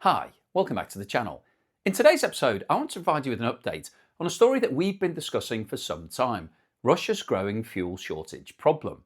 Hi, welcome back to the channel. In today's episode, I want to provide you with an update on a story that we've been discussing for some time: Russia's growing fuel shortage problem.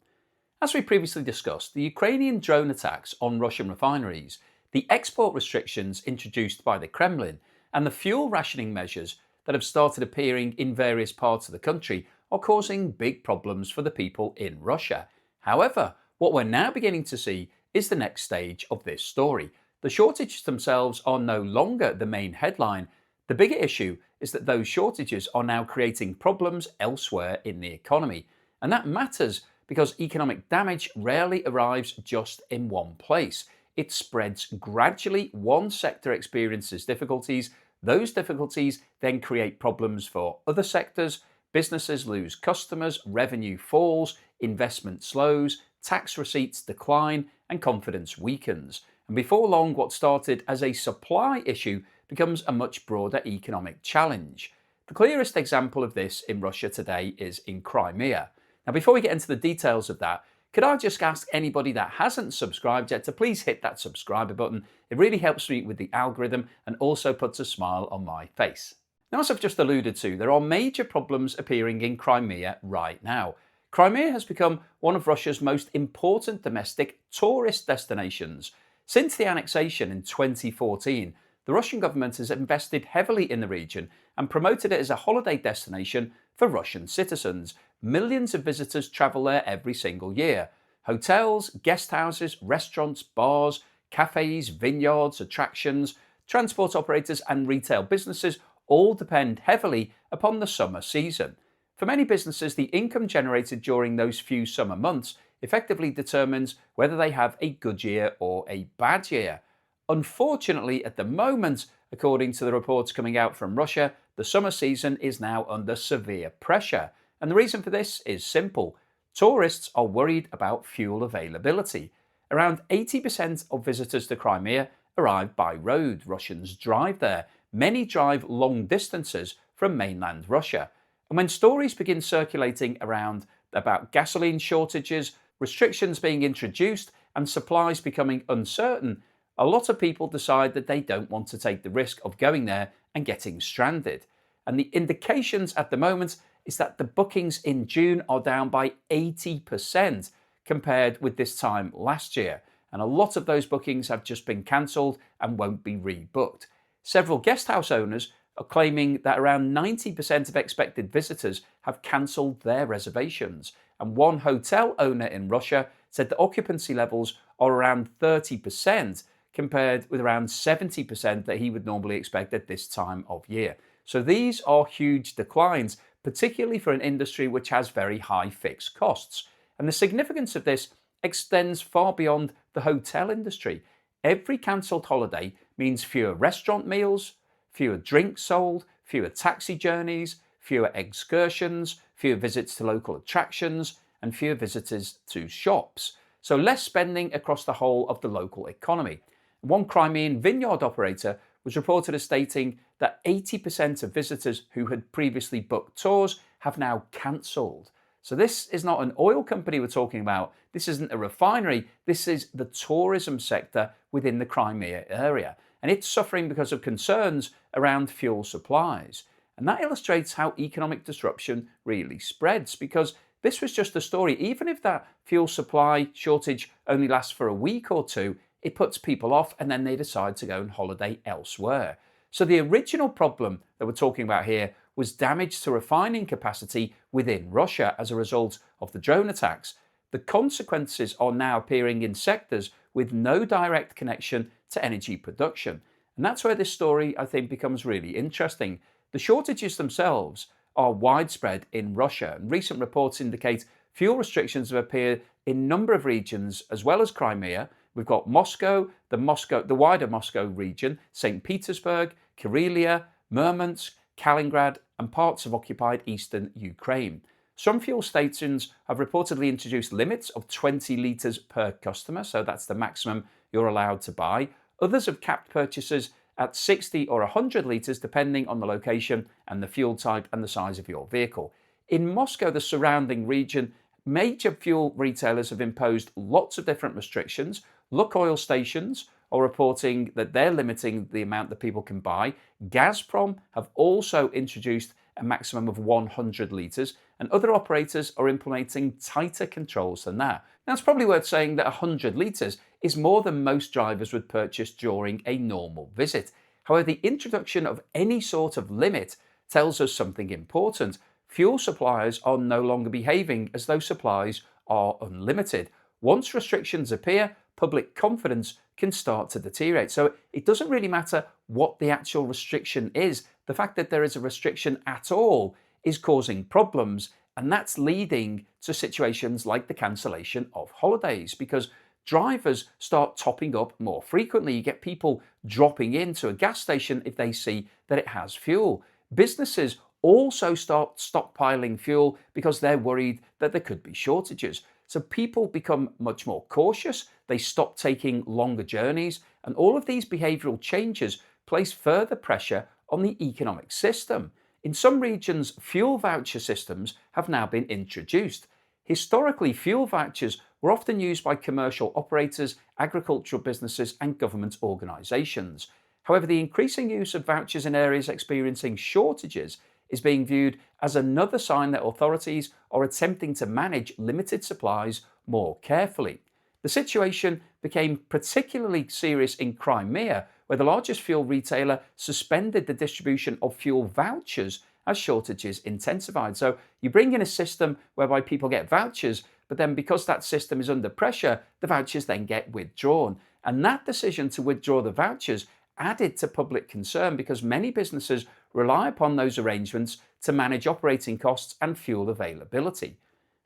As we previously discussed, the Ukrainian drone attacks on Russian refineries, the export restrictions introduced by the Kremlin, and the fuel rationing measures that have started appearing in various parts of the country are causing big problems for the people in Russia. However, what we're now beginning to see is the next stage of this story. The shortages themselves are no longer the main headline. The bigger issue is that those shortages are now creating problems elsewhere in the economy. And that matters because economic damage rarely arrives just in one place. It spreads gradually. One sector experiences difficulties. Those difficulties then create problems for other sectors. Businesses lose customers, revenue falls, investment slows, tax receipts decline, and confidence weakens. And before long, what started as a supply issue becomes a much broader economic challenge. The clearest example of this in Russia today is in Crimea. Now, before we get into the details of that, could I just ask anybody that hasn't subscribed yet to please hit that subscribe button? It really helps me with the algorithm and also puts a smile on my face. Now, as I've just alluded to, there are major problems appearing in Crimea right now. Crimea has become one of Russia's most important domestic tourist destinations. Since the annexation in 2014, the Russian government has invested heavily in the region and promoted it as a holiday destination for Russian citizens. Millions of visitors travel there every single year. Hotels, guest houses, restaurants, bars, cafes, vineyards, attractions, transport operators and retail businesses all depend heavily upon the summer season. For many businesses, the income generated during those few summer months effectively determines whether they have a good year or a bad year. Unfortunately, at the moment, according to the reports coming out from Russia, the summer season is now under severe pressure. And the reason for this is simple. Tourists are worried about fuel availability. Around 80% of visitors to Crimea arrive by road. Russians drive there. Many drive long distances from mainland Russia. And when stories begin circulating around about gasoline shortages, restrictions being introduced, and supplies becoming uncertain, a lot of people decide that they don't want to take the risk of going there and getting stranded. And the indications at the moment is that the bookings in June are down by 80% compared with this time last year. And a lot of those bookings have just been cancelled and won't be rebooked. Several guest house owners are claiming that around 90% of expected visitors have cancelled their reservations. And one hotel owner in Russia said the occupancy levels are around 30% compared with around 70% that he would normally expect at this time of year. So these are huge declines, particularly for an industry which has very high fixed costs. And the significance of this extends far beyond the hotel industry. Every cancelled holiday means fewer restaurant meals, fewer drinks sold, fewer taxi journeys, fewer excursions, fewer visits to local attractions, and fewer visitors to shops. So less spending across the whole of the local economy. One Crimean vineyard operator was reported as stating that 80% of visitors who had previously booked tours have now cancelled. So this is not an oil company we're talking about. This isn't a refinery. This is the tourism sector within the Crimea area. And it's suffering because of concerns around fuel supplies. And that illustrates how economic disruption really spreads, because this was just a story. Even if that fuel supply shortage only lasts for a week or two, it puts people off and then they decide to go on holiday elsewhere. So the original problem that we're talking about here was damage to refining capacity within Russia as a result of the drone attacks. The consequences are now appearing in sectors with no direct connection to energy production. And that's where this story, I think, becomes really interesting. The shortages themselves are widespread in Russia, and recent reports indicate fuel restrictions have appeared in a number of regions as well as Crimea. We've got Moscow, the wider Moscow region, St. Petersburg, Karelia, Murmansk, Kaliningrad, and parts of occupied eastern Ukraine. Some fuel stations have reportedly introduced limits of 20 litres per customer, so that's the maximum you're allowed to buy. Others have capped purchases at 60 or 100 litres depending on the location and the fuel type and the size of your vehicle. In Moscow, the surrounding region, major fuel retailers have imposed lots of different restrictions. Lukoil stations are reporting that they're limiting the amount that people can buy. Gazprom have also introduced a maximum of 100 litres, and other operators are implementing tighter controls than that. Now, it's probably worth saying that 100 litres is more than most drivers would purchase during a normal visit. However, the introduction of any sort of limit tells us something important. Fuel suppliers are no longer behaving as though supplies are unlimited. Once restrictions appear, public confidence can start to deteriorate. So it doesn't really matter what the actual restriction is. The fact that there is a restriction at all is causing problems, and that's leading to situations like the cancellation of holidays, because drivers start topping up more frequently. You get people dropping into a gas station if they see that it has fuel. Businesses also start stockpiling fuel because they're worried that there could be shortages. So people become much more cautious, they stop taking longer journeys, and all of these behavioural changes place further pressure on the economic system. In some regions, fuel voucher systems have now been introduced. Historically, fuel vouchers were often used by commercial operators, agricultural businesses, and government organisations. However, the increasing use of vouchers in areas experiencing shortages is being viewed as another sign that authorities are attempting to manage limited supplies more carefully. The situation became particularly serious in Crimea, where the largest fuel retailer suspended the distribution of fuel vouchers as shortages intensified. So you bring in a system whereby people get vouchers, but then because that system is under pressure, the vouchers then get withdrawn. And that decision to withdraw the vouchers added to public concern because many businesses rely upon those arrangements to manage operating costs and fuel availability.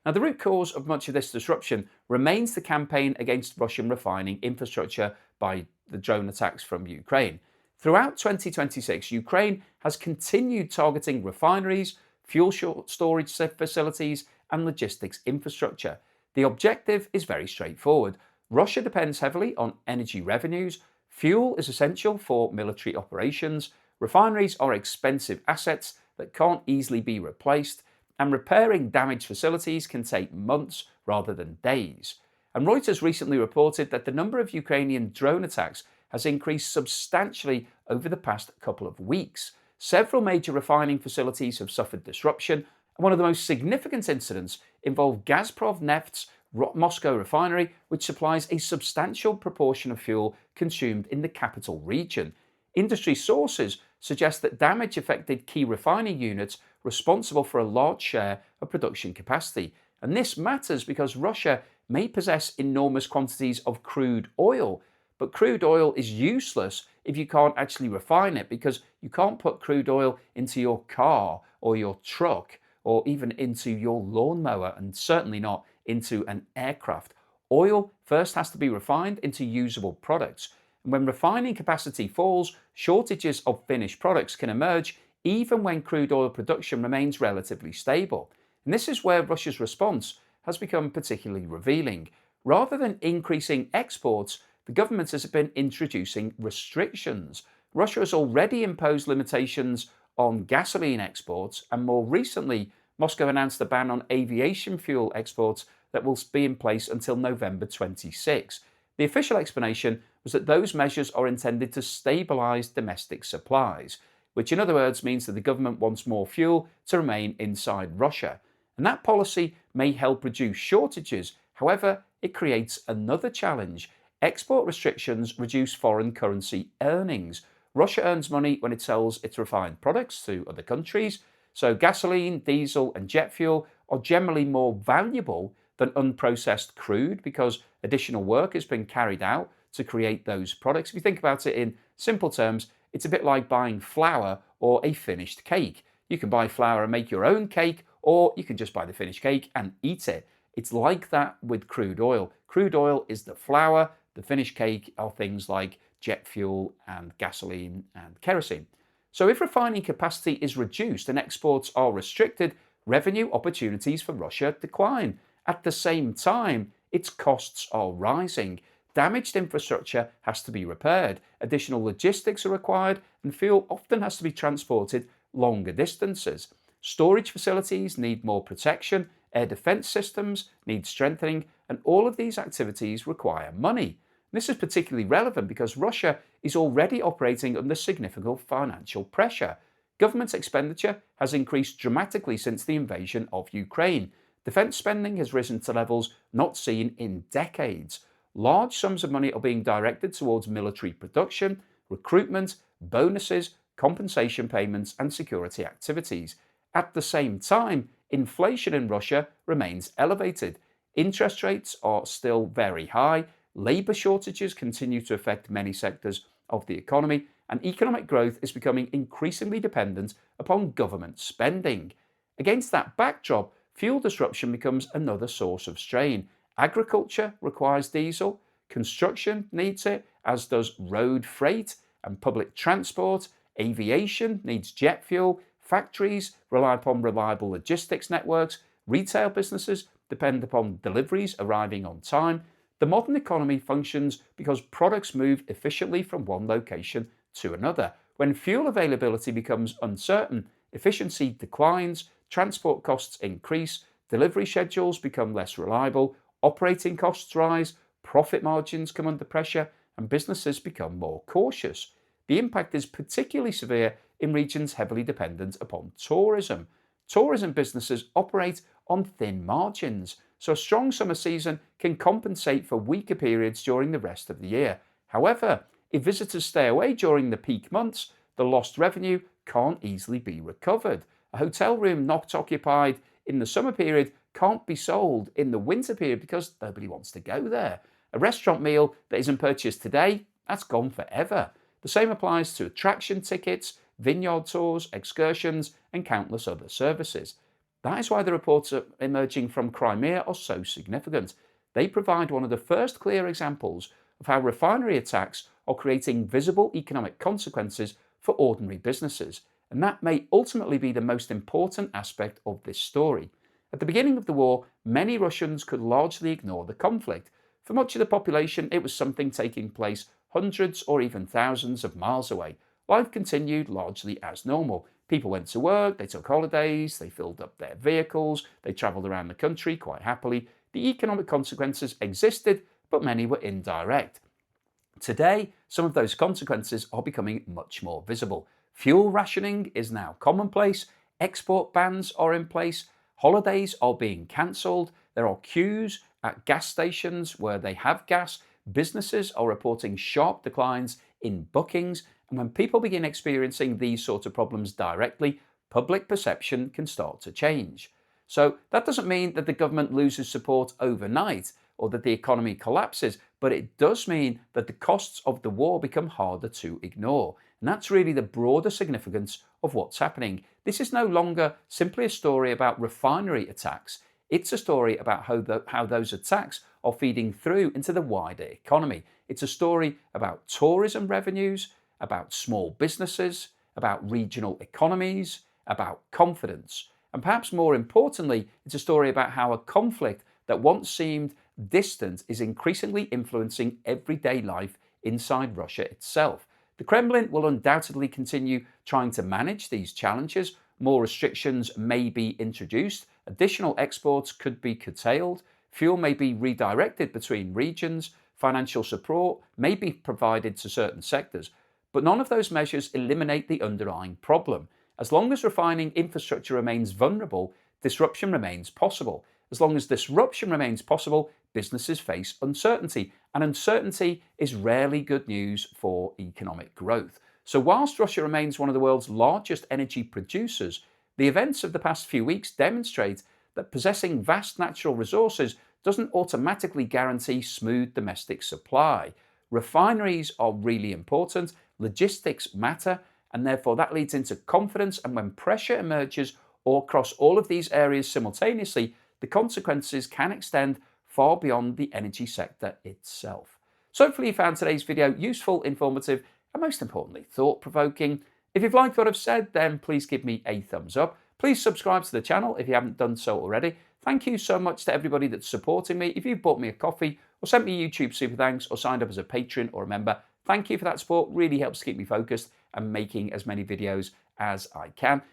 Now, the root cause of much of this disruption remains the campaign against Russian refining infrastructure by the drone attacks from Ukraine. Throughout 2026, Ukraine has continued targeting refineries, fuel storage facilities, and logistics infrastructure. The objective is very straightforward. Russia depends heavily on energy revenues. Fuel is essential for military operations. Refineries are expensive assets that can't easily be replaced, and repairing damaged facilities can take months rather than days. And Reuters recently reported that the number of Ukrainian drone attacks has increased substantially over the past couple of weeks. Several major refining facilities have suffered disruption, and one of the most significant incidents involved Gazprom Neft's Moscow refinery, which supplies a substantial proportion of fuel consumed in the capital region. Industry sources suggest that damage affected key refining units responsible for a large share of production capacity. And this matters because Russia may possess enormous quantities of crude oil, but crude oil is useless if you can't actually refine it, because you can't put crude oil into your car or your truck or even into your lawnmower, and certainly not into an aircraft. Oil first has to be refined into usable products. And when refining capacity falls, shortages of finished products can emerge even when crude oil production remains relatively stable. And this is where Russia's response has become particularly revealing. Rather than increasing exports, the government has been introducing restrictions. Russia has already imposed limitations on gasoline exports, and more recently, Moscow announced a ban on aviation fuel exports that will be in place until November 26. The official explanation was that those measures are intended to stabilise domestic supplies, which in other words means that the government wants more fuel to remain inside Russia. And that policy may help reduce shortages. However, it creates another challenge. Export restrictions reduce foreign currency earnings. Russia earns money when it sells its refined products to other countries, so gasoline, diesel, and jet fuel are generally more valuable than unprocessed crude because additional work has been carried out to create those products. If you think about it in simple terms, it's a bit like buying flour or a finished cake. You can buy flour and make your own cake, or you can just buy the finished cake and eat it. It's like that with crude oil. Crude oil is the flour, the finished cake are things like jet fuel and gasoline and kerosene. So if refining capacity is reduced and exports are restricted, revenue opportunities for Russia decline. At the same time, its costs are rising. Damaged infrastructure has to be repaired, additional logistics are required, and fuel often has to be transported longer distances. Storage facilities need more protection, air defence systems need strengthening, and all of these activities require money. This is particularly relevant because Russia is already operating under significant financial pressure. Government expenditure has increased dramatically since the invasion of Ukraine. Defence spending has risen to levels not seen in decades. Large sums of money are being directed towards military production, recruitment, bonuses, compensation payments, and security activities. At the same time, inflation in Russia remains elevated. Interest rates are still very high. Labour shortages continue to affect many sectors of the economy, and economic growth is becoming increasingly dependent upon government spending. Against that backdrop, fuel disruption becomes another source of strain. Agriculture requires diesel, construction needs it, as does road freight and public transport. Aviation needs jet fuel. Factories rely upon reliable logistics networks. Retail businesses depend upon deliveries arriving on time. The modern economy functions because products move efficiently from one location to another. When fuel availability becomes uncertain, efficiency declines, transport costs increase, delivery schedules become less reliable, operating costs rise, profit margins come under pressure, and businesses become more cautious. The impact is particularly severe in regions heavily dependent upon tourism. Tourism businesses operate on thin margins, so a strong summer season can compensate for weaker periods during the rest of the year. However, if visitors stay away during the peak months, the lost revenue can't easily be recovered. A hotel room not occupied in the summer period can't be sold in the winter period because nobody wants to go there. A restaurant meal that isn't purchased today, that's gone forever. The same applies to attraction tickets, vineyard tours, excursions, and countless other services. That is why the reports emerging from Crimea are so significant. They provide one of the first clear examples of how refinery attacks are creating visible economic consequences for ordinary businesses, and that may ultimately be the most important aspect of this story. At the beginning of the war, many Russians could largely ignore the conflict. For much of the population, it was something taking place hundreds or even thousands of miles away. Life continued largely as normal. People went to work, they took holidays, they filled up their vehicles, they travelled around the country quite happily. The economic consequences existed, but many were indirect. Today, some of those consequences are becoming much more visible. Fuel rationing is now commonplace, export bans are in place, holidays are being cancelled, there are queues at gas stations where they have gas, businesses are reporting sharp declines in bookings, and when people begin experiencing these sort of problems directly, public perception can start to change. So that doesn't mean that the government loses support overnight or that the economy collapses, but it does mean that the costs of the war become harder to ignore. And that's really the broader significance of what's happening. This is no longer simply a story about refinery attacks. It's a story about how those attacks are feeding through into the wider economy. It's a story about tourism revenues, about small businesses, about regional economies, about confidence. And perhaps more importantly, it's a story about how a conflict that once seemed distant is increasingly influencing everyday life inside Russia itself. The Kremlin will undoubtedly continue trying to manage these challenges. More restrictions may be introduced, additional exports could be curtailed, fuel may be redirected between regions, financial support may be provided to certain sectors, but none of those measures eliminate the underlying problem. As long as refining infrastructure remains vulnerable, disruption remains possible. As long as disruption remains possible, businesses face uncertainty, and uncertainty is rarely good news for economic growth. So whilst Russia remains one of the world's largest energy producers, the events of the past few weeks demonstrate that possessing vast natural resources doesn't automatically guarantee smooth domestic supply. Refineries are really important, logistics matter, and therefore that leads into confidence, and when pressure emerges across all of these areas simultaneously, the consequences can extend far beyond the energy sector itself. So hopefully you found today's video useful, informative, and most importantly, thought-provoking. If you've liked what I've said, then please give me a thumbs up. Please subscribe to the channel if you haven't done so already. Thank you so much to everybody that's supporting me. If you've bought me a coffee or sent me a YouTube super thanks or signed up as a patron or a member, thank you for that support. Really helps keep me focused and making as many videos as I can.